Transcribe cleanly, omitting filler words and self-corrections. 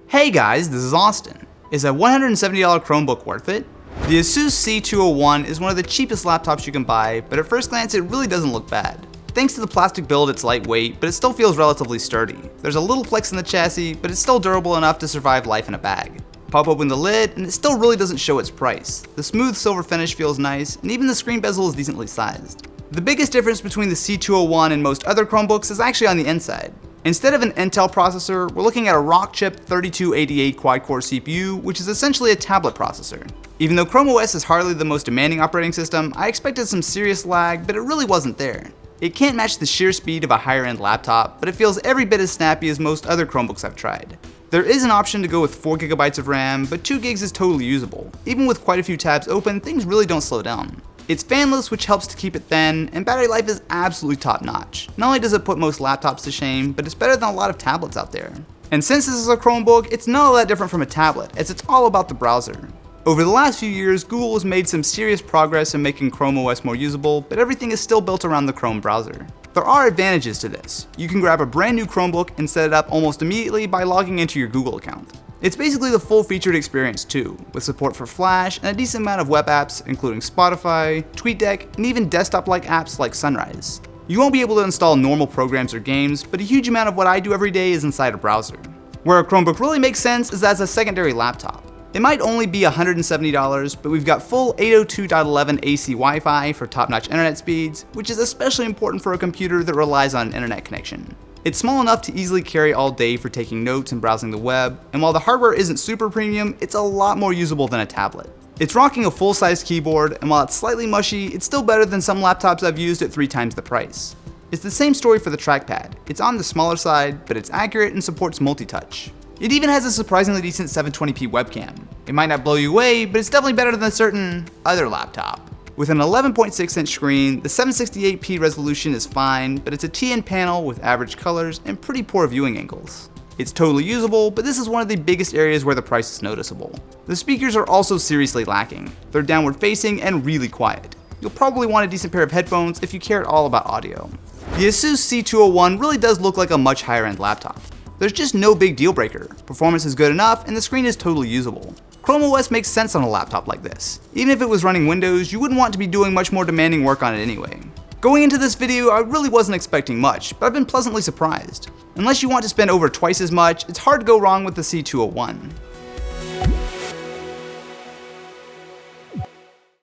Hey guys, this is Austin. Is a $170 Chromebook worth it? The Asus C201 is one of the cheapest laptops you can buy, but at first glance it really doesn't look bad. Thanks to the plastic build, it's lightweight, but it still feels relatively sturdy. There's a little flex in the chassis, but it's still durable enough to survive life in a bag. Pop open the lid, and it still really doesn't show its price. The smooth silver finish feels nice, and even the screen bezel is decently sized. The biggest difference between the C201 and most other Chromebooks is actually on the inside. Instead of an Intel processor, we're looking at a Rockchip 3288 quad-core CPU, which is essentially a tablet processor. Even though Chrome OS is hardly the most demanding operating system, I expected some serious lag, but it really wasn't there. It can't match the sheer speed of a higher-end laptop, but it feels every bit as snappy as most other Chromebooks I've tried. There is an option to go with 4GB of RAM, but 2GB is totally usable. Even with quite a few tabs open, things really don't slow down. It's fanless, which helps to keep it thin, and battery life is absolutely top notch. Not only does it put most laptops to shame, but it's better than a lot of tablets out there. And since this is a Chromebook, it's not all that different from a tablet, as it's all about the browser. Over the last few years, Google has made some serious progress in making Chrome OS more usable, but everything is still built around the Chrome browser. There are advantages to this. You can grab a brand new Chromebook and set it up almost immediately by logging into your Google account. It's basically the full-featured experience too, with support for Flash and a decent amount of web apps, including Spotify, TweetDeck, and even desktop-like apps like Sunrise. You won't be able to install normal programs or games, but a huge amount of what I do every day is inside a browser. Where a Chromebook really makes sense is as a secondary laptop. It might only be $170, but we've got full 802.11 AC Wi-Fi for top-notch internet speeds, which is especially important for a computer that relies on an internet connection. It's small enough to easily carry all day for taking notes and browsing the web, and while the hardware isn't super premium, it's a lot more usable than a tablet. It's rocking a full-size keyboard, and while it's slightly mushy, it's still better than some laptops I've used at 3 times the price. It's the same story for the trackpad. It's on the smaller side, but it's accurate and supports multi-touch. It even has a surprisingly decent 720p webcam. It might not blow you away, but it's definitely better than a certain other laptop. With an 11.6-inch screen, the 768p resolution is fine, but it's a TN panel with average colors and pretty poor viewing angles. It's totally usable, but this is one of the biggest areas where the price is noticeable. The speakers are also seriously lacking. They're downward facing and really quiet. You'll probably want a decent pair of headphones if you care at all about audio. The Asus C201 really does look like a much higher end laptop. There's just no big deal breaker. Performance is good enough and the screen is totally usable. Chrome OS makes sense on a laptop like this. Even if it was running Windows, you wouldn't want to be doing much more demanding work on it anyway. Going into this video, I really wasn't expecting much, but I've been pleasantly surprised. Unless you want to spend over twice as much, it's hard to go wrong with the C201.